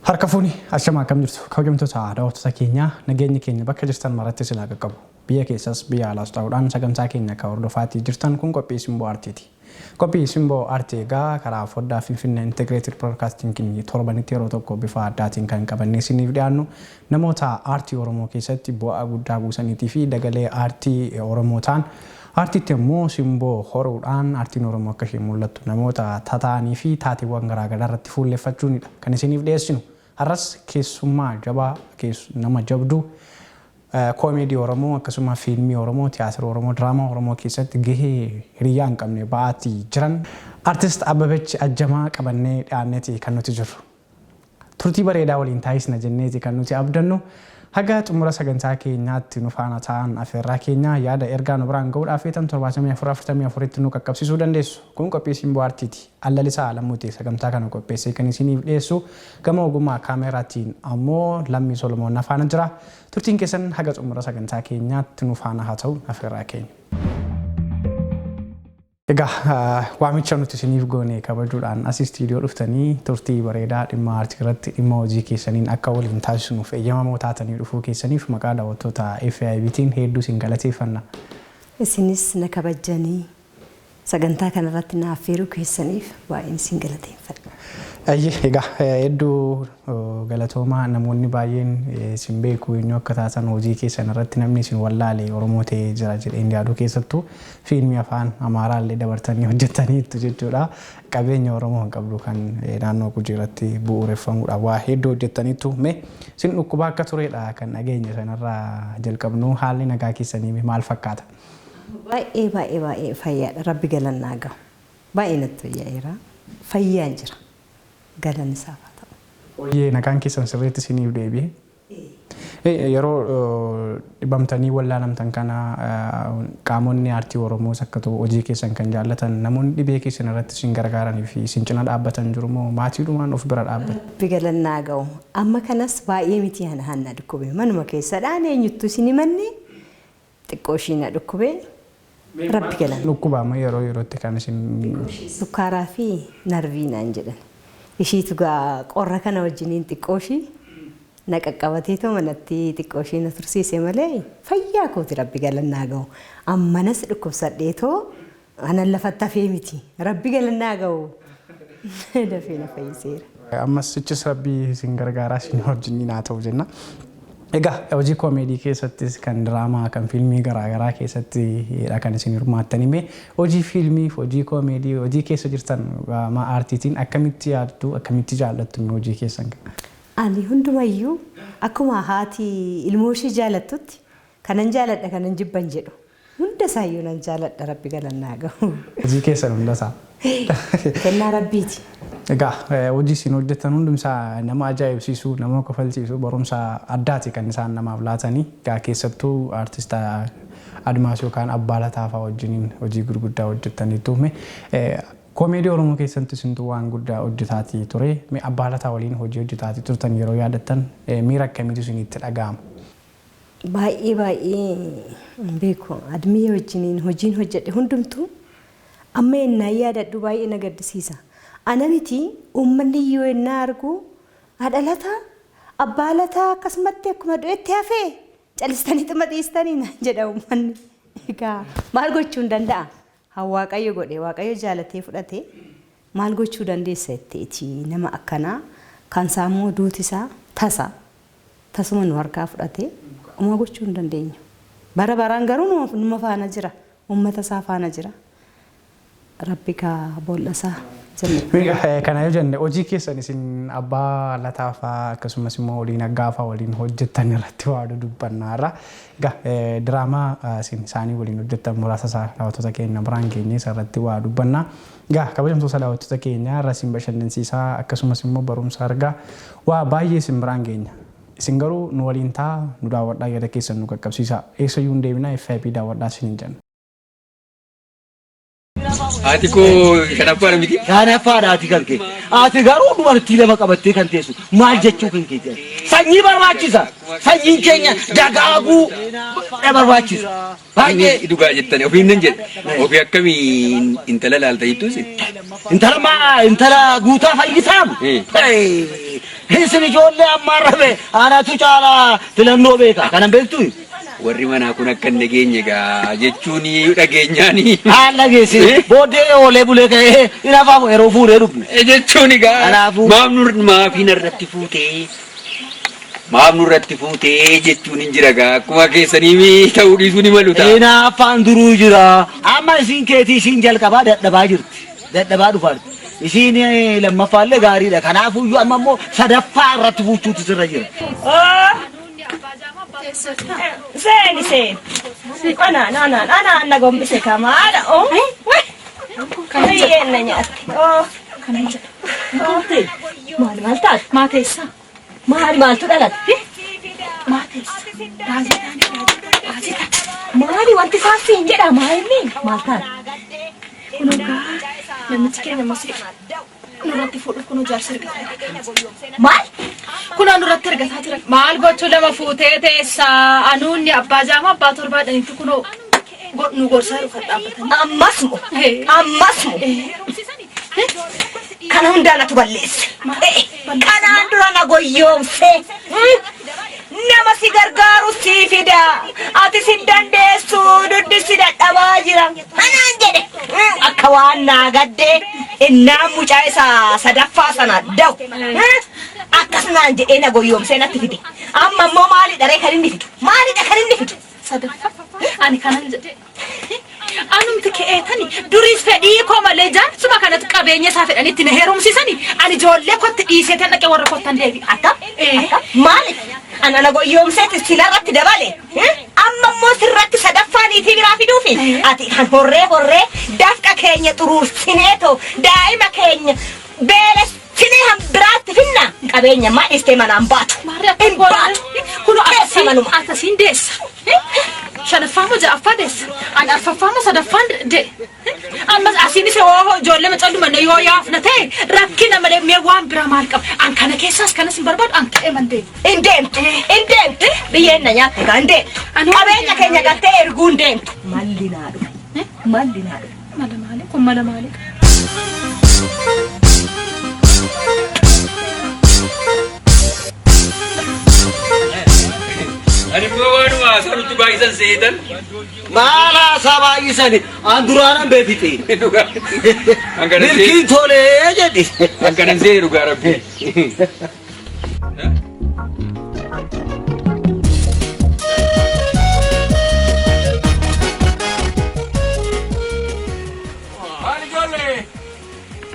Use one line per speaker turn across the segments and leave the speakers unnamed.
Harka fuuni ashama kam jirtu kabajamtoota daawwattoota keenya nageenyi keenya bakka jirtan maratti silaa qaqqabu biyya keessas biyya alaas ta'uudhaan sagantaa keenya akka hordofaatii jirtan kun qophii simboo aartiiti. Qophii simboo aartii egaa karaa foddaa Finfinnee Integrated Broadcasting torbanitti yeroo tokko bifa addaatiin kan qabannee isiniif dhiyaannu namoota aartii Oromoo keessatti bu'aa guddaa buusaniitii fi dagalee aartii Oromootaan aartiitti immoo simboo horuudhaan aartiin Oromoo akka isheen mul'attu namoota tataanii fi taateewwan garaagaraa irratti fuulleffachuunidha kan isiniif dhiyeessinu. Har'as keessummaa jabaa nama jabduu koomedii Oromoo akkasuma fiilmii Oromoo tiyaatira Oromoo diraamaa Oromoo keessatti gahee hiriyaa hin qabne ba'aatii jiran artist Abbabech Ajjamaa qabannee dhiyaanneeti kan nuti jirru. Turtii bareedaa waliin taasisna jenneeti kan nuti abdannu. Haga xumura sagantaa keenyaatti nu faana ta'an afeerraa keenya yaada ergaa nu biraan ga'uudhaaf feetan 7444 nu qaqqabsiisuu dandeessu. Kun qophii simboo aartiiti. Allalisaa lammuuti sagantaa kana qopheessee kan isiniif dhiyeessu gama ogummaa kaameraatiin ammoo Lammii Solomoon na faana jira. Turtiin keessan haga xumura sagantaa keenyaatti nu faana haa ta'u afeerraa keenya. Egaa waamicha nuti isiniif goone kabajuudhaan as istiidiyoo dhuftanii turtii bareedaa dhimma aartii irratti dhimma hojii keessaniin akka waliin taasisnuuf eeyyamamoo taatanii dhufuu keessaniif maqaa daawwattoota FIBtiin hedduu isin galateeffanna.
Isinis na kabajanii sagantaa kanarratti na affeeruu keessaniif baay'een isin galateeffadha.
Egaa hedduu galatoomaa namoonni baay'een isin beeku eenyu akka taatan hojii keessan irratti namni isin wallaale Oromoo ta'ee jira jedheen yaaduu keessattuu fiilmii afaan Amaaraallee dabartanii hojjettaniitu jechuudha. Qabeenya Oromoo hin qabdu kan naannoo Gujii irratti bu'uureffamuudhaaf waa hedduu hojjettaniitu mee isin dhukkuba akka turedha kan dhageenya sanarraa jalqabnu haalli nagaa keessanii maal fakkaata?
Baay'ee fayyaadha rabbi galannaa gahu. Baay'ee natti fayyaa'eera. Fayyaan jira. Galanni isaaf haa ta'u.
Hooyyee nagaan keessan sirriitti isiniif deebi'e. Yeroo dhibamtanii wallaalamtan kana qaamonni aartii Oromoos akka ta'u hojii keessan kan jaallatan namoonni dhibee keessan irratti isin gargaaranii fi isin cina dhaabbatan jiru moo maatiidhumaan of bira dhaabbatu?
Rabbi galannaa gahu. Amma kanas baay'ee miti hanna dhukkube manuma keessadhaan eenyuttu isin himanne xiqqoo ishii na dhukkube. Rabbi galanna.
Dhukkubaama yeroo yerootti kan isin
sukkaaraa fi narvii naan jedhan. Ishiitu gaa qorra kana wajjiniin xiqqoo ishii na qaqqabateetoo manatti xiqqoo ishii na tursiise malee fayyaa kooti rabbi galannaa gahu. Ammanas dhukkubsadheetoo anan lafatti hafee miti. Rabbi galannaa gahu. Dafee na fayyiseera.
Ammas sichis rabbi isin gargaaraa isin wajjiniin haa ta'u jenna. Egaa hojii koomedii keessattis kan diraamaa kan fiilmii garaagaraa keessatti kan isin hirmaattanii mee hojii fiilmii hojii koomedii hojii keessa jirtan ma aartiitiin akkamitti yaaddu akkamitti jaallattu hojii keessan?
Ani hundumayyuu akkuma haati ilmoo ishee jaallattutti kanan jaalladha kanan jibban jedhu hunda isaayyuu nan jaalladha rabbi galannaa gahu.
Hojii keessan hunda isaa?
Kennaa rabbiiti.
Egaa hojii isin hojjettan hundumsaa nama ajaa'ibsiisuu nama kofalchiisuu barumsa addaati kan isaan namaaf laatanii egaa keessattuu aartist Admaas yookaan Abbaa Lataafaa wajjiniin hojii gurguddaa hojjettaniitu koomedii Oromoo keessatti isintu waan guddaa hojjetaatii ture mee Abbaa Lataa waliin hojii hojjetaatii turtan yeroo yaadattan miira akkamiitu isinitti dhaga'ama?
Baay'ee beeku Admii wajjiniin hojiin hojjedhe hundumtuu amma ennaa yaadadhu baay'ee na gaddisiisa. Ana miti uummanni yoo ennaa argu haadha lataa abbaa lataa akkasumatti akkuma du'etti hafee calistanii xuma dhiistanii naan jedha uummanni. Egaa maal gochuu hin danda'a? Waaqayyo godhe waaqayyo jaalatee fudhate maal gochuu dandeessa jetteeti nama akkanaa kan saammoo duutisaa tasuma nu harkaa fudhate uma gochuu hin dandeenyu. Bara baraan garuu numa faana jira uummata isaa faana jira. Rabbi kaa bool'asaa.
Kana yoo jenne hojii keessan isin Abbaa Lataafaa akkasumas immoo waliin Aggaafaa waliin hojjettan irratti waa dubbannaarra. Egaa diraamaa isin isaanii waliin hojjettan muraasa isaa daawwattoota keenya biraan geenye irratti waa dubbannaa. Egaa kabajamtoota daawwattoota keenya irra isin bashannansiisaa akkasumas immoo barumsa argaa waa baay'ee isin biraan geenya. Isin garuu nu waliin ta'a nu daawwadhaa yaada keessan nu qaqqabsiisaa. Eessayyuu hin deebinaa FIB daawwadhaa isin hin jenna.
Ati ko kenapa miti?
Kenapa ati kan ke? Ati garuu dubartii lama qabattee kan teessu maal jechuu kan keeti? Sanyii barbaachisa. Sanyiin keenya dagaaguu barbaachisa.
Baay'ee dhugaa jettanii ofiin nan jedhe. Ofii akkamiin intala laalta jettuusi?
Intala guutaa fayyisaam. Isin ijoollee ammaarrame anatu caalaa filannoo beeka kanan beektu.
Warri manaa kun akka nageenya gaa jechuun dhageenyaani.
Haan dhageessi booddee oolee bulee ka'ee hin hafaamu yeroo fuudhee dhufne.
Jechuun gaa
Kanaafuu
maafiin irratti fuutee maamnu irratti fuutee jechuun hin jira gaa akkuma keessanii ta'uu dhiisuu ni malu ta'a.
afaan duruu jira. Amma isin keetii isin jalqabaa dadhabaa jirti. Dadhabaa dhufaarti. Isin lammaffaallee gaariidha. Kanaafuyyuu amma immoo sadaffaa irratti fuuchuutu sirra jira.
Sen. Ana gombise kamada. Kana yenna nyaatti. Kana nyaatti. Maal taat? Maateessa. Maaltu dhalatti? Maateessa. Raajidhaan. Maali wanti saaffiin jedha maali? Maal taat? Kunuunkaa namichi keenya masii nurratti fuudhuuf kunuu jaarsa argataa. Maal? Kunoo nurratti argataa jira.
Maal gochuu lama fuutee teessa anuunni abbaa jaamaa abbaa torbaadhanitti kunoo nu gorsaa dhufa dhaabbatanii.
Ammasmu. Kana hundaanatu balleesse. Kanaan dura na goyyoomse. Nama si gargaaru si fida. Ati si dandeessu duddisi dadhabaa jira. Kanaan jedhe. Akka waan naa gaddee innaan mucaa isaa sadaffaa sana da'u. Akkasumaan jedhee na goyyoomsee natti fide. Amma immoo maali dharee kan inni fidu? Maalidha kan inni fidu?
Sadaffaa ani kanan jedhe. Anumti keetani duris fedhii koo malee jaarsuma kanatti qabeenya isaa fedhanitti na heerumsiisani ani ijoollee kotti dhiisee dhaqee warra kottan deebi.
Akka? Maali? Ana na goyyoomseeti silarratti dabale. Amma immoo sirratti sadaffaa niitii biraa fiduufi. Ati kan horree dafqa keenya xuruursineetoo daa'ima keenya beelessinee hambiraatti finna qabeenya maa dhistee manaan baatu. Hin baatu.
Kunoo akkasiin deessa. Shanaffaa moo ja'affaa deessa. Ani arfaffaa moo sadaffaan de. Ammas asiinis yoo ijoollee macalluma yoo yaafna ta'e rakkina malee mee waan biraa maal qaba. An kana keessaas kanas hin barbaadu an ta'e man deemu.
Hin deemtu. Biyyeen na nyaatte kan deemtu. Qabeenya keenya galtee erguu hin deemtu. Malli naa dhufe.
Mala maali? Kun mala maali?
Ani immoo waanuma sanutti baay'isan seetan.
maala sabaayisani an duraanan beekite.
Hanganan
Milkiin tolee jedhi.
see dhugaa rabbi. Maal ijoollee?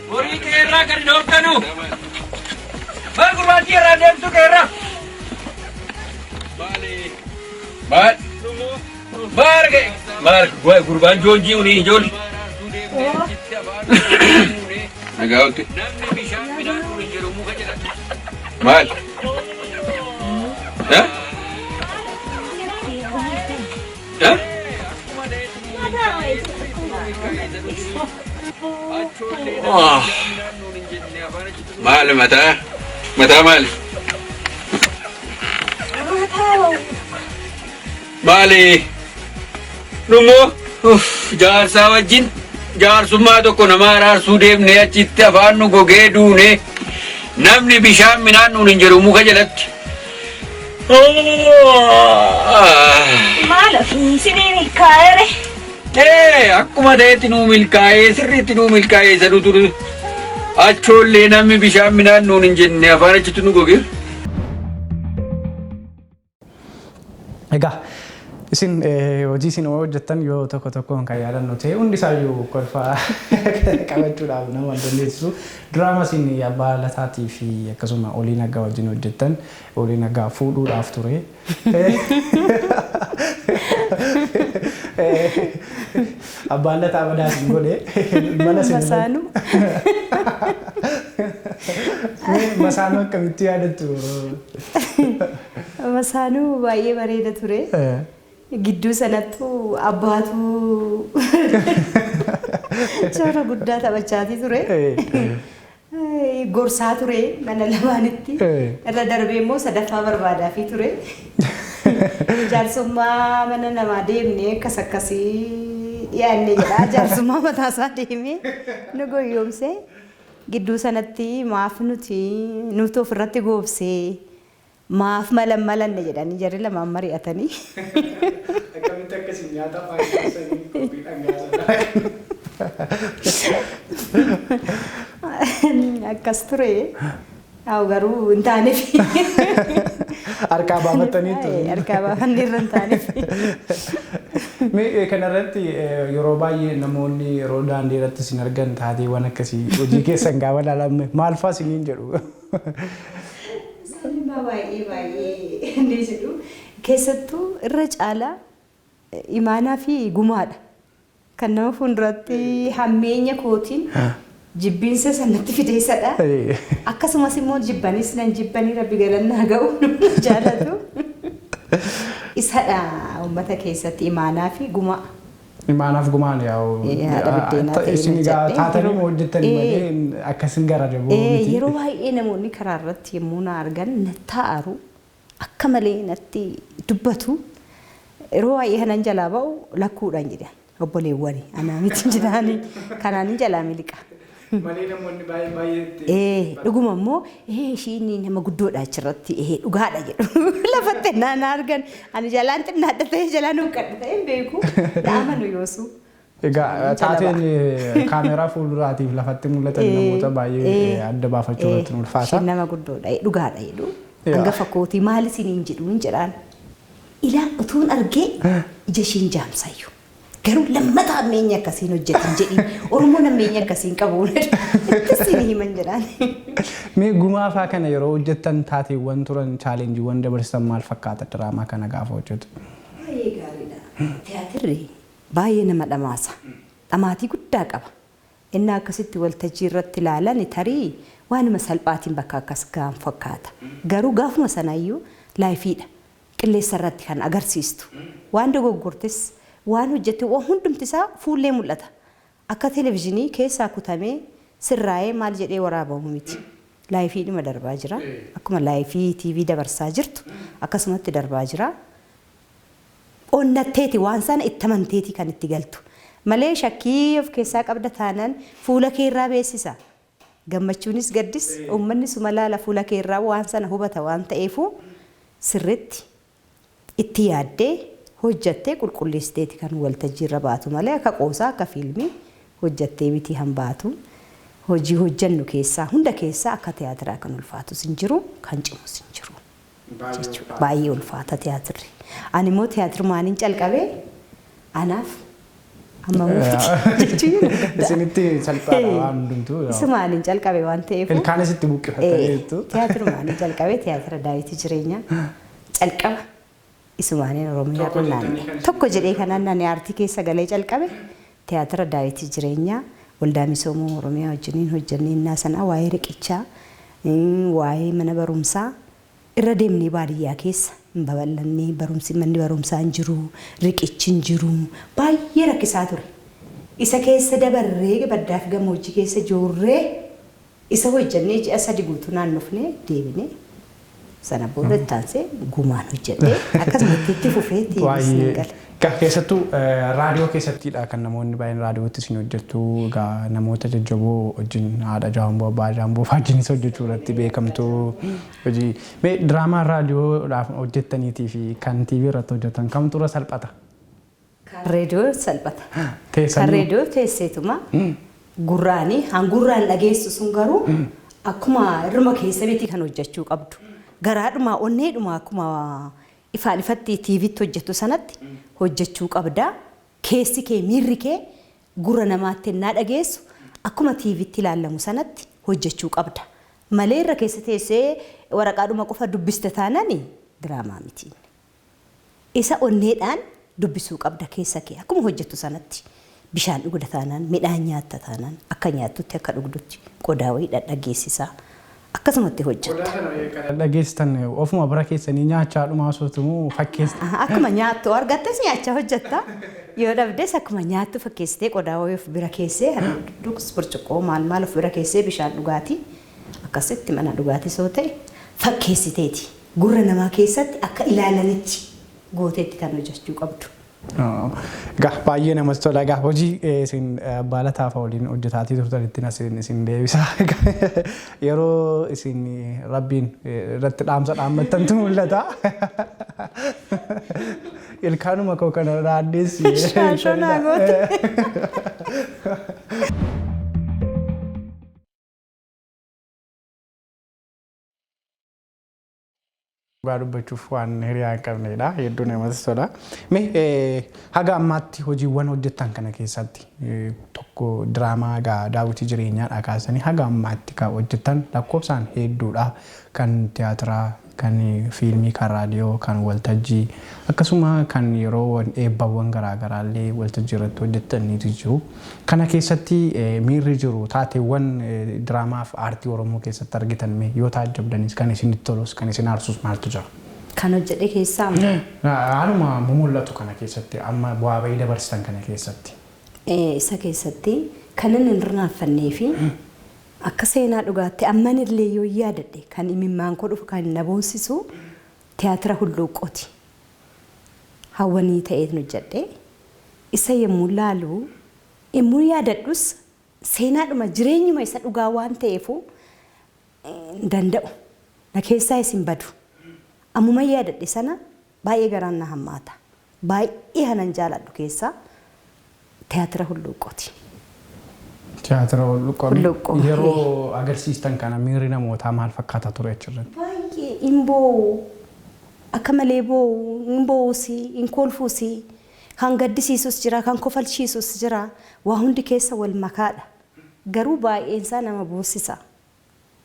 Horii qeerraa gadi dhooftanu. Maal gurraachi irraa deemtu qeerraa? Maal gurbaan joonjii unii ijoolli. Nagaawutti. Maal? Maal mataa maali? Maali? Numoo jaarsaa wajjin jaarsummaa tokko nama araarsuu deemnee achitti afaan nu gogee duunee namni bishaan minaan nuun hin jedhu muka jalatti.
Maala sinii milkaa'eere.
Akkuma ta'etti nuu milkaa'ee sirriitti nuu milkaa'ee isa turu achoollee namni bishaan minaan nuun hin jenne afaan achitti nu gogee.
Egaa isin hojii isin hojjettan yoo tokko tokkoon kan yaadannu ta'e hundi isaayyuu kolfaa qabachuudhaaf nama dandeessisu diraama isin abbaa lataatii fi akkasuma olii nagaa wajjin hojjettan olii nagaa fuudhuudhaaf ture. Abbaan lataa badaa isin godhe mana isin
Masaanuu.
Masaanuu akkamitti yaadattu?
Masaanuu baay'ee bareeda ture. Gidduu sanattu abbaatu shoora guddaa taphachaatii ture. Gorsaa ture mana lamaanitti. Irra darbee immoo sadaffaa barbaadaafii ture. Jaarsummaa mana namaa deemnee akkas akkasii dhiyaanne jedha. Jaarsummaa mataasaa deemee nu goyyoomsee gidduu sanatti maaf nuti ofirratti goobsee maaf malanne jedhanii jarri lamaan mari'atanii.
Akkamitti akkasii nyaata faayidaan qophii dhangaasaa.
Akkas ture. Garuu hin taaneef.
Harkaa baafatanii ture.
Harkaa baafanne irra hin taaneef.
Kanarratti yeroo baay'ee namoonni yeroo daandii irratti isin argan taateewwan akkasii hojii keessan gaafa ilaalame maal fa'aa isiniin jedhu.
Baay'ee inni jedhu keessattuu irra caalaa imaanaa fi gumaadha. Kan nama fuulduratti hammeenya kootiin jibbiinsa sanatti fideessadha. Akkasumas immoo jibbanis nan jibbanii rabbi galannaa ga'u jaalatu. Isadha uummata keessatti imaanaa fi gumaa.
Imaanaaf gumaan yaa'u isin taatanii hojjettanii malee akkasin gara daboo miti.
Yeroo baay'ee namoonni karaa irratti yommuu na argan natti aaru akka malee natti dubbatu yeroo baay'ee kanan jalaa ba'u lakkuudhaan jedhan obboleewwani anaa miti jiraanii kanaan jalaa miliqa.
Malee namoonni baay'ee
dhuguma immoo ishiin nama guddoodha achirratti dhugaadha jedhu lafatti naan argan ani jalaan xinnaadha ta'e jalaan huqqadha ta'e beeku dhaamanu yoosu.
Egaa taateen kaameeraa fuulduraatiif lafatti mul'atan namoota baay'ee adda baafachuu irratti ulfaata.
Ishiin nama guddoodha dhugaadha jedhu hangafa kootii maal isiniin jedhu hin jedhaan ilaa utuun argee ija ishiin jaamsayyuu. Garuu lammata ammeenya akkasiin hojjetin jedhi Oromoon ammeenya akkasiin qabuun isin himan jedhaan.
Mee gumaa fa'aa kana yeroo hojjettan taateewwan turan chaalenjiiwwan dabarsan maal fakkaata diraamaa kana gaafa hojjetu?
Baay'ee gaariidha. Tiyaatirri baay'ee nama dhamaasa. Dhamaatii guddaa qaba. Inni akkasitti waltajjii irratti ilaalan tarii waanuma salphaatiin bakka akkas ga'an fakkaata. Garuu gaafuma sanaayyuu laayifiidha. Qilleessa irratti kan agarsiistu. Waan dogoggortes waan hojjette waan hundumti isaa fuullee mul'ata. Akka televezyiinii keessaa kutamee sirraa'ee maal jedhee waraabamu miti. Laayifiidhuma darbaa jira. Akkuma laayifii TV dabarsaa jirtu akkasumatti darbaa jira. Onnatteeti waan sana itti amanteeti kan itti galtu. Malee shakkii of keessaa qabda taanaan fuula keerraa beeksisa. Gammachuunis gaddis uummanni suma laala fuula keerraa waan sana hubata waan ta'eefu sirriitti itti yaaddee hojjattee qulqulleessiteeti kan waltajjii irra baatu malee akka qoosaa akka fiilmii hojjattee miti hanbaatu hojii hojjannu keessaa hunda keessaa akka tiyaatiraa kan ulfaatus hin jiru kan cimus hin jiru jechuudha. Baay'ee ulfaata tiyaatirri. Ani immoo tiyaatirmaaniin calqabee anaaf amma mufti jechuudha.
Isinitti salphaadha waan hundumtuu.
Isumaaniin calqabee waan ta'eef.
Ilkaanis itti buqqifattanii jettu.
Tiyaatirmaaniin calqabee tiyaatira Daawit Jireenyaa calqaba. Isumaaniin Oromiyaa qunnaan tokko jedhee kanaan nani aartii keessa galee calqabe tiyaatira Daawit Jireenyaa waldaa misoomuu Oromiyaa wajjiniin hojjannee sana waa'ee riqichaa waa'ee mana barumsaa irra deemnee baadiyyaa keessa babal'annee barumsi manni barumsaa hin jiru riqichi hin jiru baay'ee rakkisaa ture. Isa keessa dabarree baddaaf gammoojjii keessa joorree isa hojjannee ji'a 3 guutuu naannofnee deebinee. Sana booda taansee gumaan hojjetee akkasumatti itti fufee tiivii gala.
Keessattuu raadiyoo keessattidha kan namoonni baay'een raadiyootti isin hojjettu egaa namoota jajjaboo wajjin haadha jaamboo abbaa jaamboo wajjinis hojjechuu irratti beekamtu hojii. Mee diraamaa raadiyoodhaaf hojjettaniitii fi kan tiivii irratti hojjetan kamtu irra salphata?
Kan reediyoo salphata. Kan reediyoo teesseetuma gurraanii hangurraan dhageessu sun garuu akkuma irruma keessa miti kan hojjechuu qabdu. Garaadhuma onneedhuma akkuma ifaan ifatti tiiviitti hojjettu sanatti hojjechuu qabda. Keessi kee miirri kee gurra namaatti ennaa dhageessu akkuma tiiviitti ilaallamu sanatti hojjechuu qabda. Malee irra keessa teessee waraqaadhuma qofa dubbiste taanani diraamaa miti. Isa onneedhaan dubbisuu qabda keessa kee akkuma hojjettu sanatti. Bishaan dhugda taanaan midhaan nyaatta taanaan akka nyaattutti akka dhugdutti qodaa wayii dhadhageessisaa. Akkasumatti hojjetta.
Dhageessitan ofuma bira keessanii nyaachaa dhumaa sootumuu fakkeessa.
Akkuma nyaattu argattes nyaachaa hojjetta. Yoo dhabdes akkuma nyaattu fakkeessitee qodaa wayii of bira keessee dhugus burcuqqoo maal of bira keessee bishaan dhugaatii akkasitti mana dhugaatii soo ta'e fakkeessiteeti. Gurra namaa keessatti akka ilaalanitti gooteetti kan hojjechuu qabdu.
Egaa baay'ee namatti tola. Egaa hojii isin baalataa fa'aa waliin hojjetaatii turtanitti isin deebisa. Yeroo isin rabbiin irratti dhaamsa dhaammattantu mul'ata. Ilkaanuma koo kana raaddeessi.
Shaashonaa goote.
Dhugaa dubbachuuf waan hiriyaa hin qabnedha. Hedduu namatti tola. Haga ammaatti hojiiwwan hojjettan kana keessatti tokko diraamaa daawwitii jireenyaadha kaasanii haga ammaatti kan hojjettan lakkoofsaan hedduudha. Kan tiyaatiraa, kan fiilmii, kan raadiyoo, kan waltajjii akkasuma kan yeroo eebbawwan garaagaraallee waltajjii irratti hojjettaniitu jiru. Kana keessatti miirri jiru taateewwan diraamaa fi aartii Oromoo keessatti argitan yoo taajjabdanis kan isinitti tolus kan isin aarsus maaltu jira?
Kan hojjedhe keessaa
haaluma mul'atu kana keessatti amma bu'aa bahii dabarsitan kana keessatti.
Isa keessatti kan inni hin irraanfannee fi akka seenaa dhugaatti amman illee yoo yaadadhe kan imimmaan koo dhufu kan na boonsisu tiyaatira hulluuqqooti. Hawwanii ta'ee hojjedhe. Isa yommuu laalu yommuu yaadadhus seenaadhuma jireenyuma isa dhugaa waan ta'eefu danda'u. Na keessaa isin badu. Ammuma yaadadhe sana baay'ee garaan na hammaata. Baay'ee hanan jaaladhu keessaa tiyaatira hulluuqqooti.
Tiyaatira hulluuqqoo yeroo agarsiistan kana miirri namootaa maal fakkaata ture achirratti?
Baay'ee imboo akka malee boo imboosii inkolfuusii kan gaddisiisus jira kan kofalchiisus jira waa hundi keessa wal makaadha. Garuu baay'een isaa nama boossisa.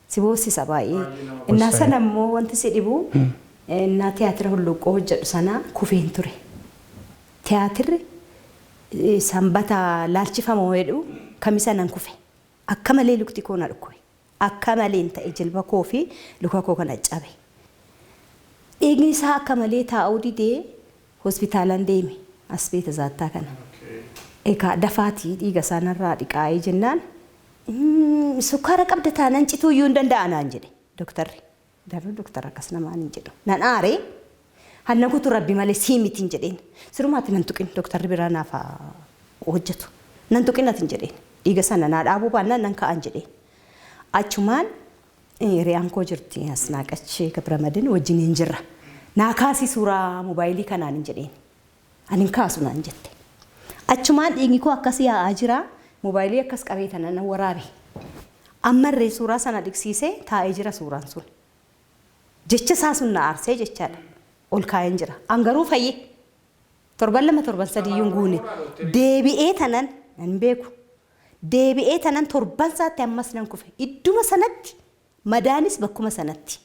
Si boossisa baay'ee. Innaa sana immoo wanti si dhibu innaa tiyaatira hulluuqqoo hojjedhu sana kufeen ture. Tiyaatirri sanbata laalchifamoo jedhu kamisa nan kufe. Akka malee lukti koo na dhukkube. Akka malee ta'e jilba koo fi luka koo kana cabe. Dhiigni isaa akka malee taa'uu didee hospitaalaan deeme asbeeta zaattaa kana. Egaa dafaatii dhiiga isaanirraa dhiqaa'ee jennaan sukkaara qabda taanaan cituu iyyuu hin danda'anaan jedhe dooktarri. Daruu dooktara akkas namaan hin jedhu. Nan aaree hanna kutu rabbi malee sii miti hin jedheen. Sirumaatti nan tuqin dooktarri biraa naaf hojjetu. Nan tuqinat hin jedheen. Dhiiga sana naa dhaabuu baannaan nan ka'an jedheen. Achumaan riyaan koo jirti asnaaqachee Gabramadin wajjin hin jirra. Naa kaasii suuraa moobaayilii kanaan hin jedheen. Ani hin kaasu naan jette. Achumaan dhiigni koo akkas yaa'aa jira. Moobaayilii akkas qabee tana nan waraabe. Ammarree suuraa sana dhiqsiisee taa'ee jira suuraan sun. Jecha isaa sun na aarsee jechaadha. Ol kaa'een jira. Angaruu fayyee. Torban lama torban sadii yuun guune. Deebi'ee tanan nan beeku. Deebi'ee tanan torban saatti ammas nan kufe. Idduma sanatti madaanis bakkuma sanatti.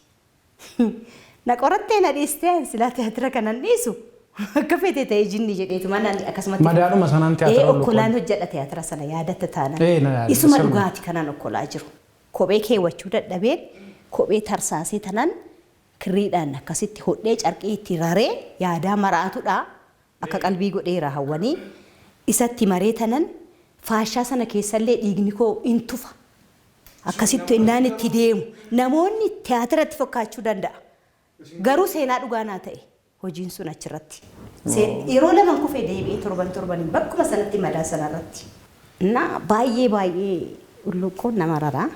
Na qorattee na dhiistee silaa tiyaatira kanan dhiisu. Akka feetee ta'ee jinni jedheetu mana akkasumatti.
Madaadhuma sanaan tiyaatira
okkolaan hojjedha tiyaatira sana yaadatta taanan. Isuma dhugaati kanan okkolaa jiru. Kophee keewwachuu dadhabeen kophee tarsaasee tanan kirriidhaan akkasitti hodhee carqii itti raree yaadaa maraatudha. Akka qalbii godheera hawwanii isatti maree tanan faashaa sana keessallee dhiigni koo in tufa. Akkasitti innaan itti deemu namoonni tiyaatiratti fakkaachuu danda'a. Garuu seenaa dhugaanaa ta'e hojiin sun achirratti. Yeroo lama kufee deebi'ee torban bakkuma sanatti madaa sanarratti. Na baay'ee hulluuqqoon nama raraa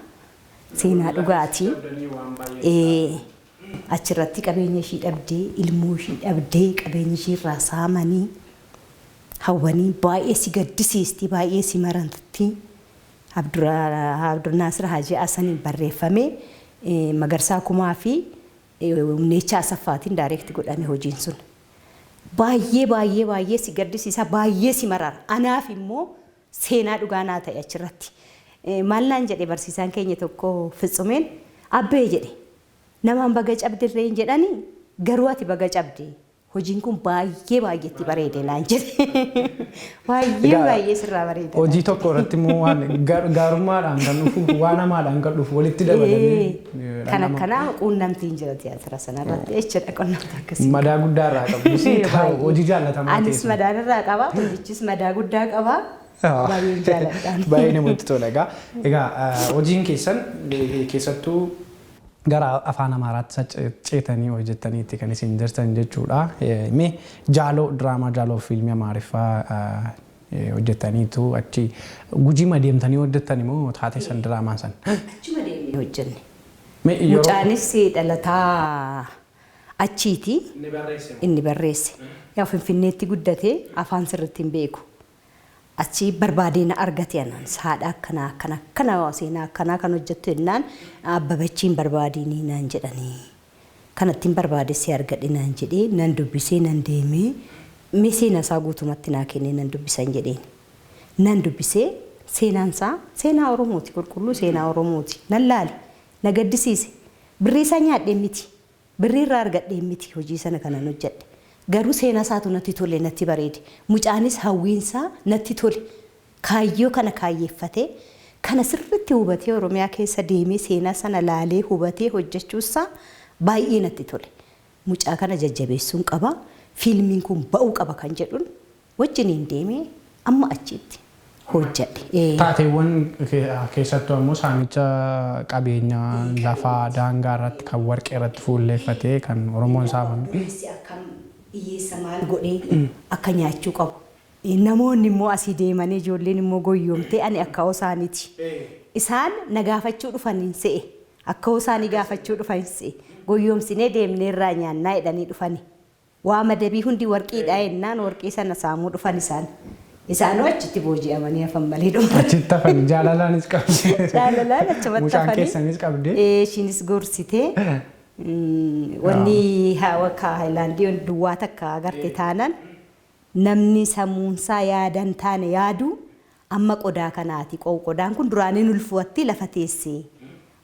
seenaa dhugaatii. Achirratti qabeenya ishii dhabdee ilmoo ishii dhabdee qabeenya ishii irraa saamanii hawwanii baay'ee si gaddisiisti baay'ee si maranti. Abdurnaasir Hajii Asaniin barreeffame Magarsaa Kumaa fi Humneechaa Asaffaatiin daayireekti godhame hojiin sun. Baay'ee si gaddisiisa baay'ee si marara. Anaaf immoo seenaa dhugaanaa ta'e achirratti. Maal naan jedhe barsiisaan keenya tokko Fitsumeen abbee jedhe. Namaan baga cabdirree hin jedhanii garuu ati baga cabdee hojiin kun baay'eetti bareede naan jedhe. Baay'ee sirraa bareeda.
Hojii tokko irratti immoo waan gaarummaadhaan kan dhufu waan hamaadhaan kan dhufu walitti dabalanii.
Kan akkanaa quunnamtiin jira tiyaatira sanarratti jechuudha quunnamtii akkasii.
Madaa guddaa irraa qabu. Hojii jaallatamaa ta'e.
Anis madaa irraa qaba hojichis madaa guddaa qaba. Baay'ee jaalladhaan.
Baay'ee namatti tola egaa. Egaa hojiin keessan keessattuu gara afaan Amaaraatti ceetanii hojjettaniitti kan isin jirtan jechuudha. Mee jaaloo diraamaa jaaloo fiilmii Amaariffaa hojjettaniitu achi Gujii deemtanii hojjettan immoo taatee san diraamaa san?
Achuma deemnee hojjenne. Mucaanis dhalataa achiiti inni barreesse. Yaa Finfinneetti guddatee afaan sirriitti hin beeku. Achi barbaadee na argate anaan haadha akkana seenaa akkanaa kan hojjettu jennaan abbabachiin barbaadinii naan jedhanii kanattiin barbaadessee argadhe naan jedhee nan dubbisee nan deemee mee seenaa isaa guutumatti naa kennee nan dubbisan jedheen nan dubbisee seenaan isaa seenaa Oromooti qulqulluu seenaa Oromooti nan laale na gaddisiise birrii isaa nyaadhee miti birrii irraa argadhee miti hojii sana kanan hojjedhe. Garuu seenaa isaatu natti tole natti bareede. Mucaanis hawwiinsaa natti tole. Kaayyoo kana kaayyeeffatee kana sirriitti hubatee Oromiyaa keessa deemee seenaa sana laalee hubatee hojjechuusaa baay'ee natti tole. Mucaa kana jajjabeessuun qaba. Fiilmiin kun ba'uu qaba kan jedhuun wajjiniin deemee amma achitti hojjedhe.
Taateewwan keessattuu ammoo saamicha qabeenya lafaa daangaa irratti kan warqee irratti fuulleeffatee kan Oromoon saamame.
Iyyeessa maal godhee akka nyaachuu qabu. Namoonni immoo asii deemanii ijoolleen immoo goyyoomtee ani akka isaaniiti. Isaan na gaafachuu dhufaniin se'e. Akka isaanii gaafachuu dhufan se'e. Goyyoomsinee deemnee irraa nyaannaa jedhanii dhufani. Waa madabii hundi warqiidhaa jennaan warqii sana saamuu dhufan isaan. Isaanoo achitti booji'amanii hafan malee dhufu.
Achitti hafan jaalalaanis qabdi.
Jaalalaan achumatti hafanii.
Mucaan keessanis qabdi.
Ishiinis gorsitee. Wanni hawaka Haayilaandii duwwaa takka agarte taanan namni sammuunsaa yaadan taane yaadu amma qodaa kanaati qodaan kun duraaniin ulfuwatti lafa teessee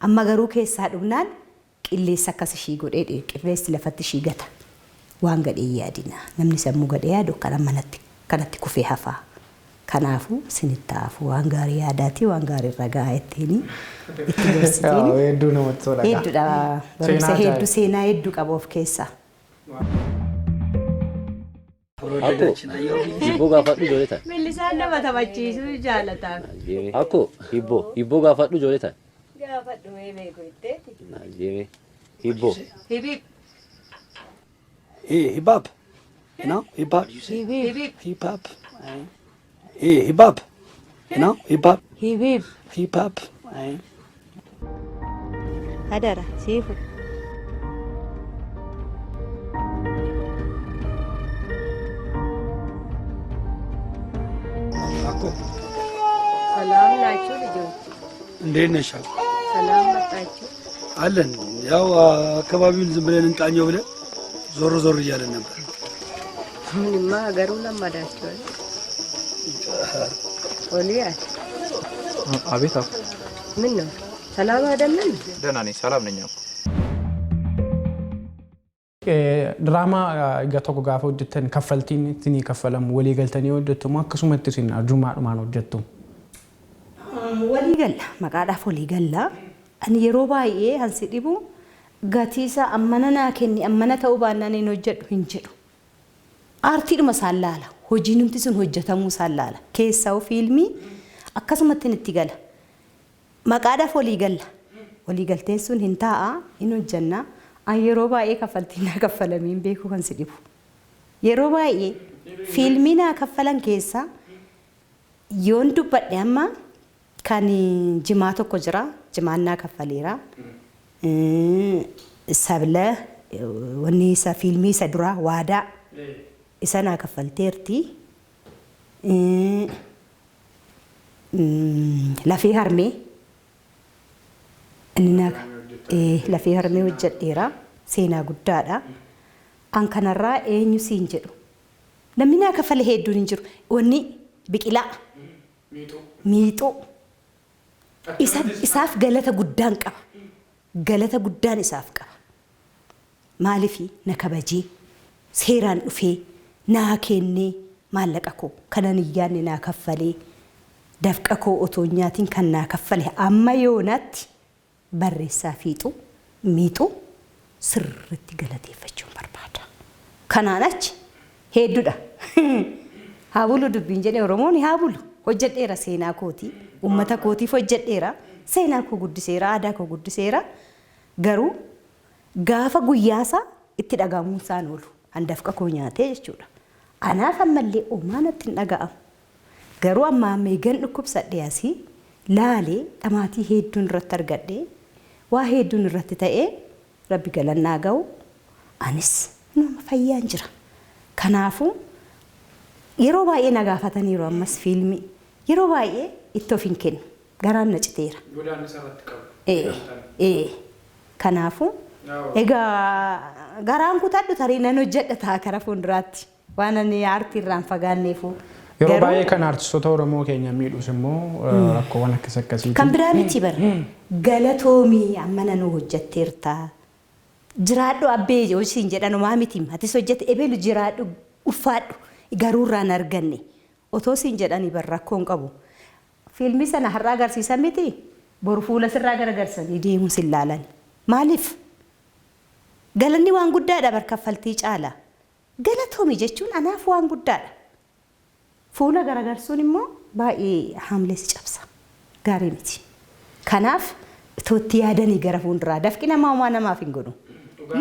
amma garuu keessaa dhumnaan qilleessa akkas ishii godhee qilleessi lafatti ishii gata waan gadhee yaadina namni sammuu gadhee yaadu kanatti kufee hafaa kanaafu sinittaafu waan gaarii yaadaati waan gaarii ragaa ittiin itti gorsitiin
hedduu namatti tola
hedduudha barumsa hedduu seenaa hedduu qaba of keessaa.
Hibboo gaafadhu ijoollee ta'e.
Millisaan nama taphachiisuu jaalataa.
Akkoo hibboo gaafadhu ijoollee ta'e.
Gaafadhu mee beeku ittee.
Hibboo.
Hibib.
Hibab. You know, hibab.
Hibib.
Hibab. Hibab. You know, hibab.
Hibib.
Hibab.
Hadara, siifu. ሰላም ናችሁ ልጆች?
እንዴት ነሽ?
ሰላም መጣችሁ?
አለን። ያው አካባቢውን ዝም ብለን እንቃኘው ብለን ዞር ዞር እያለን ነበር።
ምንማ ሀገሩ ለመዳችሁ? ኦሊያት
አቤት።
ምን ነው ሰላም አይደለም?
ደህና ነኝ፣ ሰላም ነኝ።
ድራማ ገተው ጋፋ ወድተን ከፈልቲን ትኒ ከፈለም ወሊ ገልተን ይወደቱ ማከሱመት ሲና ጁማ ማን ወደቱ
ወሊ ገላ መቃዳፍ ወሊ ገላ አን የሮባዬ አንሲዲቡ ጋቲሳ አመነና ከኒ አመነ ተውባናኔ ነው ጀዱ እንጀዱ አርቲድ መሳላላ ሆጂኑምቲ ስን ሆጀተሙ ሳላላ ኬሳው ፊልሚ አከሱመትን እንትገላ መቃዳፍ ወሊ ገልቴን ሱን hintaa inu janna an yeroo baay'ee kaffaltii naa kaffalamiin beeku kan si dhibu. Yeroo baay'ee fiilmii naa kaffalan keessa yoon dubbadhe amma kan jimaa tokko jira jimaan naa kaffaleera. Sabla wanni isa fiilmii isa dura waadaa isa naa kaffalteerti. Lafee harmee lafee harmee hojjedheera seenaa guddaadha. An kanarraa eenyu siin jedhu namni naa kaffale hedduun hin jiru. Wanni biqilaa miixoo isaaf galata guddaan qaba. Galata guddaan isaaf qaba. Maaliifi na kabajee seeraan dhufee naa kennee maallaqa koo kanan iyyaanne naa kaffalee dafqa koo otoo nyaatiin kan naa kaffale amma yoonatti barreessaa fiixu miixu sirriitti galateeffachuun barbaada. Kanaan achi hedduudha. Haa bulu dubbiin jedhee Oromoon haa bulu hojjedheera seenaa kootii uummata kootiif hojjedheera seenaa koo guddiseera aadaa koo guddiseera Garuu gaafa guyyaasaa itti dhagahamuun isaan oolu. Handafqa koo nyaatee jechuudha. Anaaf ammallee uumaan itti hin dhaga'amu. Garuu amma meegan dhukkubsadhee asii laalee dhamaatii hedduun irratti argadhee waa hedduun irratti ta'ee rabbi galannaa ga'u anis nama fayyaan jira. Kanaafuu yeroo baay'ee na gaafataniiru ammas fiilmii yeroo baay'ee itti of hin kennu garaan na citeera. Kanaafuu egaa garaan kutadhu tarii nan hojjedha ta'a kara fuulduraatti waan ani aartii irraan fagaanneefu.
Yeroo baay'ee kan artistoota Oromoo keenya miidhus immoo rakkoowwan akkas akkasiiti.
Kan biraa miti bara galatoomii amma nanuu hojjetteerta. Jiraadhu abbee hojiin jedhanumaa miti atis hojjette ebeelu jiraadhu uffaadhu garuu irraan arganne otoo siin jedhanii bar rakkoo hin qabu. Fiilmii sana har'aa agarsiisan miti boru fuula sirraa garagarsanii deemuu sin laalan. Maaliif? Galanni waan guddaadha barkaffaltii caala. Galatoomii jechuun anaaf waan guddaadha. Fuula garagarsuun immoo baay'ee haamlee si cabsa. Gaarii miti. Kanaaf itti yaadanii gara fuulduraa dafqi namaa homaa namaaf hin godhu.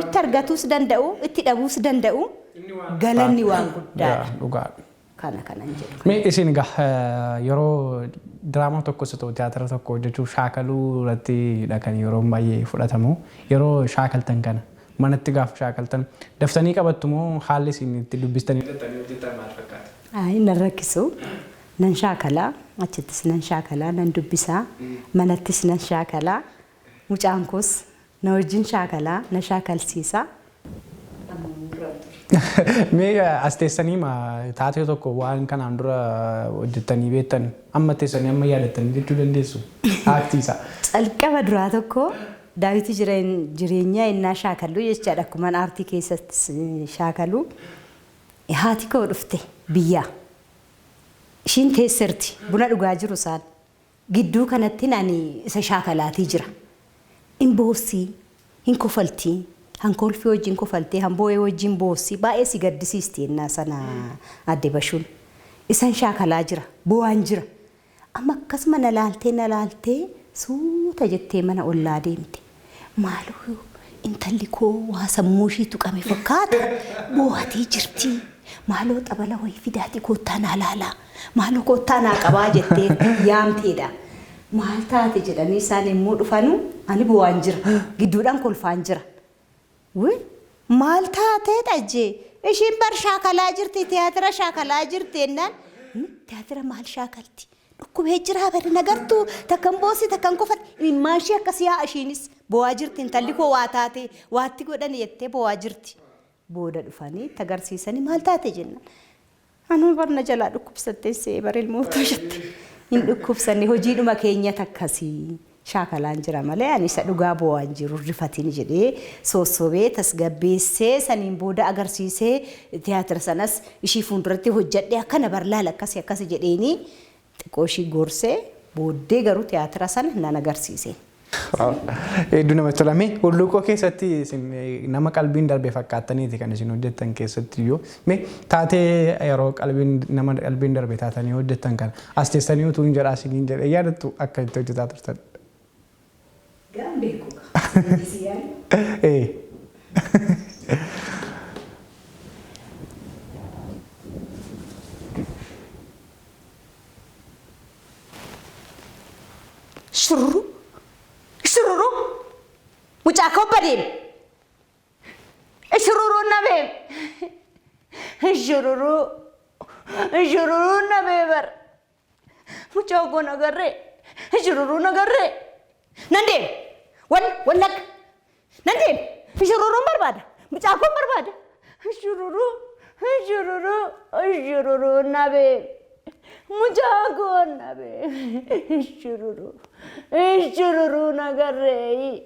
Itti argatuus danda'u, itti dhabuus danda'u galanni waan guddaadha. Kana kanan jedhu.
Mee isin yeroo diraamaa tokkos ta'u tiyaatira tokko hojjechuuf shaakaluu irratti kan yeroo baay'ee fudhatamu yeroo shaakaltan kana manatti gaafa shaakaltan daftanii qabattu moo haalli isin itti dubbistanii hojjetan maal fakkaata?
Nan rakkisu nan shaakalaa achittis nan shaakalaa nan dubbisaa manattis nan shaakalaa mucaan koos na wajjin shaakalaa na shaakalsiisa.
Mee as teessanii taatee tokko waan kanaan dura hojjettanii beektan amma teessanii amma yaadattanii jechuu dandeessu aaktiisa.
Calqaba duraa tokko daawwitii jireenyaa innaa shaakallu jechaadha akkuma aartii keessatti shaakallu. Haati koo dhufte biyyaa. Ishiin teesserti buna dhugaa jiru isaan. Gidduu kanatti ani isa shaakalaatii jira. Hin boossii, hin kofaltii, hankolfii wajjin kofaltee, hanboo'ee wajjin boossii baay'ee si gaddisiisti ennaa sana adde bashuun. Isan shaakalaa jira, bu'aan jira. Amma akkasuma na laaltee suuta jettee mana ollaa deemte. Maaloo intalli koo waa sammuu ishii tuqame fakkaata bu'aatee jirti. Maaloo xabala wayii fidaati koottaa naa laalaa. Maaloo koottaa naa qabaa jettee yaamteedha. Maal taate jedhanii isaan immoo dhufanu ani bu'aan jira. Gidduudhaan kolfaan jira. Maal taatee dhajjee ishiin bar shaakalaa jirti tiyaatira shaakalaa jirti ennaan tiyaatira maal shaakalti? Dhukkubee jiraa bari nagartuu takkan boossi takkan kofan maashii akkasii haa ishiinis bu'aa jirti intalli koo waa taate waatti godhan jettee bu'aa jirti. Booda dhufanii agarsiisanii maal taate jennaan. Anuu barna jalaa dhukkubsatteessee bara ilmootaa jette. Hin dhukkubsanne hojiidhuma keenya takkasii shaakalaan jira malee ani isa dhugaa bu'aan jiru rifatiin jedhee sossobee tasgabbeessee saniin booda agarsiisee tiyaatira sanas ishii fuulduratti hojjedhee akkana barlaal akkasii jedheeni xiqqoo ishii gorsee booddee garuu tiyaatira sana nan agarsiise.
Hedduu namatti tolame. Hulluuqoo keessatti nama qalbiin darbe fakkaataniiti kan isin hojjettan keessatti iyyuu. Mee taatee yeroo nama qalbiin darbe taatanii hojjettan kana as teessanii utuu hin jedhaa isiniin jedhee yaadattu akka itti hojjetaa turtan.
Gaan beeku. Shurru. Shurru. Mucaa koo badeem. Shurru nabeem. Shurru. Shurru nabee bar. Mucaa koo nagarree. Shurru nagarree. Nandeem. Wallak. Nandeem. Shurru barbaada. Mucaa koo barbaada. Shurru. Shurru. Shurru nabee. Mujago nabe shururu nagarrei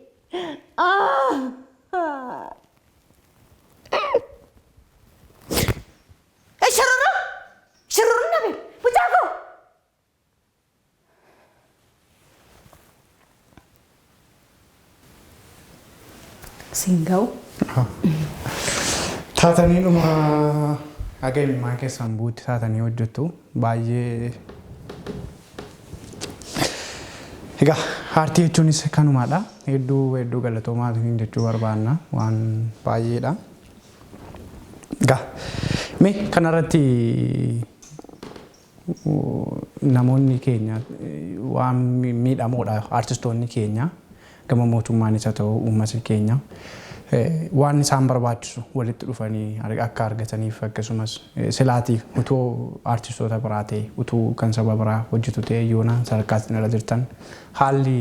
shururu nabe mujago singau
taatanii dhuma Aga imimmaa keessaan buutti taatanii hojjettu baay'ee Egaa aartii jechuunis kanumaadha. Hedduu galatoomaa jechuu barbaanna waan baay'eedha. Egaa mee kanarratti namoonni keenya waan miidhamoodha aartistoonni keenya gama mootummaanis haa ta'u uummatni keenya waan isaan barbaachisu walitti dhufanii akka argataniif akkasumas silaatiif utuu aartistoota biraa ta'e utuu kan saba biraa hojjetu ta'e yoona sadarkaa isin irra jirtan haalli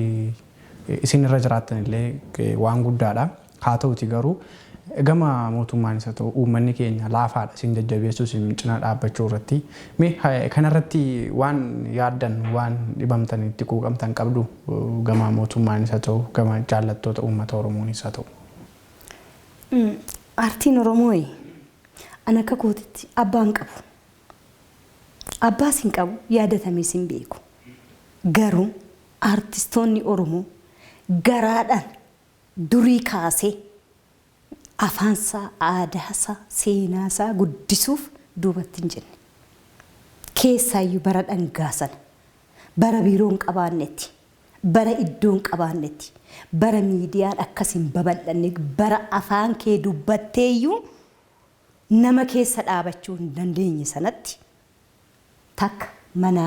isin irra jiraattan illee waan guddaadha. Haa ta'uti garuu gama mootummaanis haa ta'u uummanni keenya laafaadha isin jajjabeessuu isin cina dhaabbachuu irratti mee kanarratti waan yaaddan waan dhibamtan itti quuqamtan qabdu gama mootummaanis haa ta'u gama jaallattoota uummata Oromoonis haa ta'u.
Aartiin Oromoo an akka kootitti abbaan qabu. Abbaas hin qabu yaadatamees hin beeku. Garuu aartistoonni Oromoo garaadhaan durii kaasee afaansaa, aadaasaa, seenaasaa guddisuuf duubatti hin jenne. Keessaayyuu bara dhangaasana, bara biiroon qabaannetti, bara iddoon qabaannetti, bara miidiyaan akkasiin babal'anne, bara afaan kee dubbatteeyyuu nama keessa dhaabachuu hin dandeenye sanatti takka mana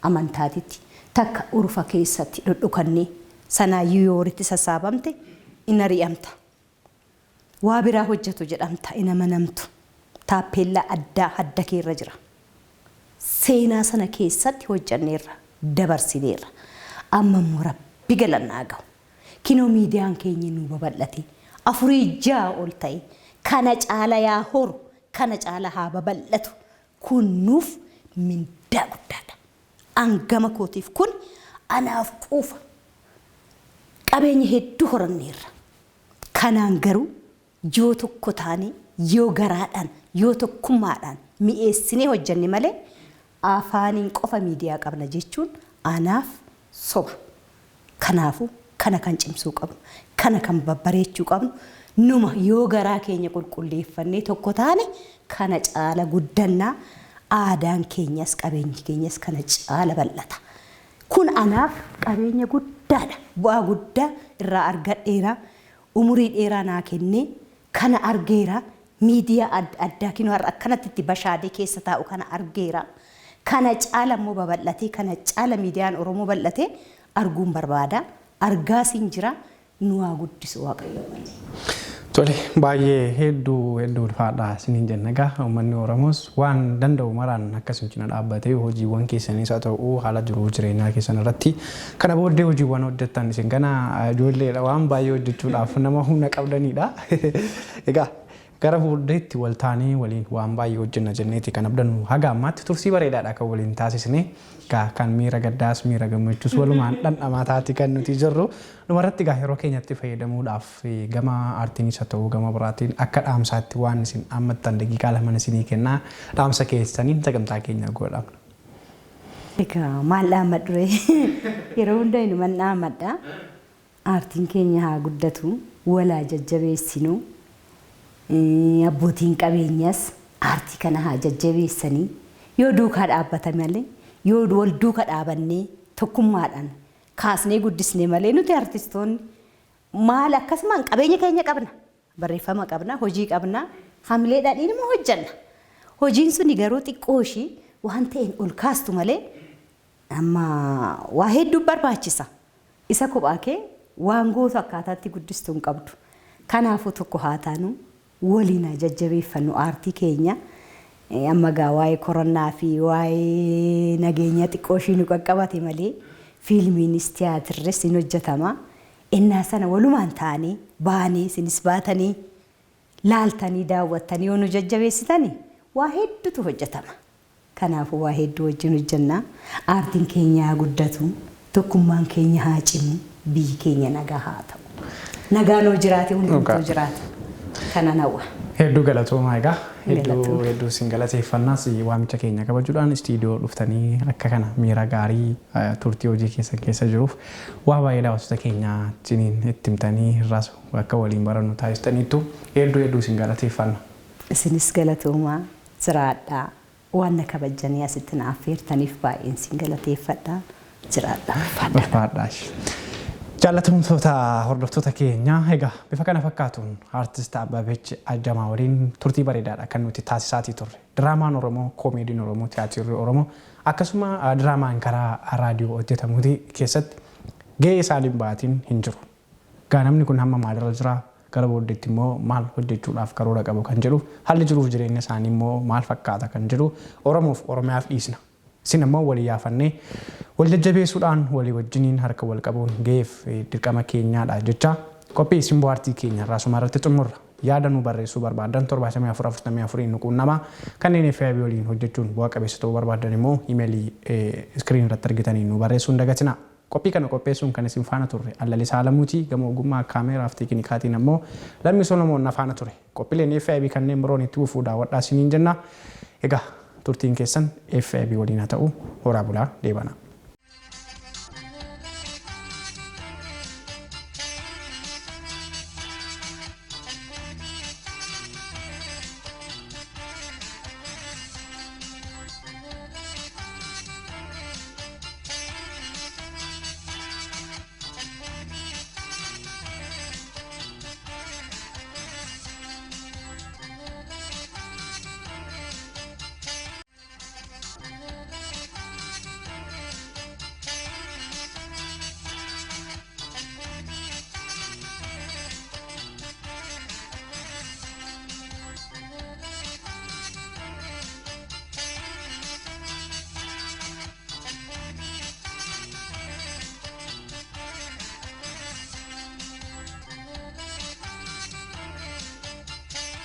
amantaatitti, takka urfa keessatti dhodhokannee sanaayyuu yoo walitti sassaabamte in ari'amta. Waa biraa hojjetu jedhamta in amanamtu. Taappeellaa addaa adda keerra jira. Seenaa sana keessatti hojjanneerra, dabarsineerra. Amma immoo Rabbi galannaa gahu. Kinoo miidiyaan keenya nu babal'ate. 4-6 ol ta'e. Kana caala yaa horu, kana caala haa babal'atu. Kun nuuf mindaa guddaadha. Angama kootiif kun anaaf quufa. Qabeenya hedduu horanneerra. Kanaan garuu yoo tokko taane yoo garaadhaan yoo tokkummaadhaan mi'eessinee hojjanne malee afaaniin qofa miidiyaa qabna jechuun anaaf soba. Kanaafuu kana kan cimsuu qabnu, kana kan babbareechuu qabnu, numa yoo garaa keenya qulqulleeffannee tokko taane kana caala guddannaa aadaan keenyas qabeenyi keenyas kana caala bal'ata. Kun anaaf qabeenya guddaadha. Bu'aa guddaa irraa argadheera. Umurii dheeraa naa kennee kana argeera. Miidiyaa addaa kinoo akkanatti itti bashaadee keessa taa'u kana argeera. Kana caala immoo babal'atee kana caala miidiyaan Oromoo bal'atee arguun barbaada. Argaas hin jira. Nu haa guddisu Waaqayyo.
Tole baay'ee hedduu ulfaadha isiniin jenna egaa uummanni Oromoos waan danda'u maraan akkasuma cina dhaabbatee hojiiwwan keessaniis haa ta'u haala jiruu jireenyaa keessan irratti kana booddee hojiiwwan hojjettan isin kana ijoolleedha waan baay'ee hojjechuudhaaf nama humna qabdanidha. Egaa gara booddeetti wal taanee waliin waan baay'ee hojjenna jenneeti kan abdannu haga ammaatti tursii bareedaadha kan waliin taasisne kan miira gaddaas miira gammachuus walumaan dhandhamaa taati kan nuti jirru dhumarratti egaa yeroo keenyatti fayyadamuudhaaf gama aartiinis haa ta'u gama biraatiin akka dhaamsaatti waan isin ammattan daqiiqaa lama isinii kennaa dhaamsa keessaniin sagantaa keenya godhamna.
Egaa maal dhaamadhu yeroo hunda inni man dhaamadha. Aartiin keenya haa guddatu walaa jajjabeessinu. Abbootiin qabeenyas aartii kana haa jajjabeessanii yoo duukaa dhaabbata malee yoo wal duuka dhaabannee tokkummaadhaan kaasnee guddisnee malee nuti aartistoonni maal akkasumaan qabeenya keenya qabna, barreeffama qabna, hojii qabna, hamileedhaan ilma hojjanna. Hojiin suni garuu xiqqoo ishii waan ta'een ol kaastu malee amma waa hedduu barbaachisa. Isa kophaa kee waan gootu akkaataatti guddistuu hin qabdu. Kanaafuu tokko haa taanu waliin jajjabeeffannu aartii keenya. Amma gaa waa'ee koronaa fi waa'ee nageenya xiqqoo ishii nu qaqqabate malee fiilmiinis tiyaatirris hin hojjetama. Innaa sana walumaan taanee baanee isinis baatanii laaltanii daawwattanii yoo nu jajjabeessitanii waa hedduutu hojjetama. Kanaafuu waa hedduu wajjin hojjenna. Aartiin keenya haa guddatu, tokkummaan keenya haa cimu, biyyi keenya nagaa haa ta'u. Nagaan hoo jiraate hundumtuu jiraata. Kana nawwa.
Hedduu galatoomaa egaa hedduu sin galateeffannaas waamicha keenya kabajuudhaan istiidiyoo dhuftanii akka kana miira gaarii turtii hojii keessa jiruuf waa baay'ee daawwattoota keenya ciniin itti himtanii irraas akka waliin barannu taasistaniittu hedduu sin galateeffanna.
Isinis galatoomaa jiraadhaa waan na kabajanii asitti na affeertaniif baay'een sin galateeffadha. Jiraadha.
Ulfaadhaash. Jaalatamtoota hordoftoota keenya egaa bifa kana fakkaatuun artist Ababeech Ajamaa waliin turtii bareedaadha kan nuti taasisaatii turre. Diraamaan Oromoo, koomeediin Oromoo, tiyaatirri Oromoo akkasuma diraamaan karaa raadiyoo hojjetamuuti keessatti gahee isaaniin baatiin hin jiru. Namni kun hamma maalirra jira? Gara booddeetti immoo maal hojjechuudhaaf karoora qabu kan jedhu haalli jiruuf jireenya isaanii immoo maal fakkaata kan jedhu Oromoof Oromiyaaf dhiisna. Isin immoo walii yaafannee wal jajjabeessuudhaan walii wajjiniin harka wal qabuun gaheef dirqama keenyaadha jecha qophii simboo aartii keenya irraa suma irratti xumurra. Yaada nu barreessuu barbaadan 7444 nuquunnamaa kanneen FB waliin hojjechuun bu'aa qabeessa ta'uu barbaadan immoo iimeelii iskiriin irratti argitanii nu barreessuu hin dagatinaa. Qophii kana qopheessuun kan isin faana turre Allalisaa Alamuutii gama ogummaa kaameeraa fi teeknikaatiin ammoo Lammii Solomoon na faana ture. Qophiileen FB kanneen biroon itti fufuu daawwadhaa isiniin jenna. Egaa turtiin keessan FB waliin haa ta'u horaa bulaa deebana.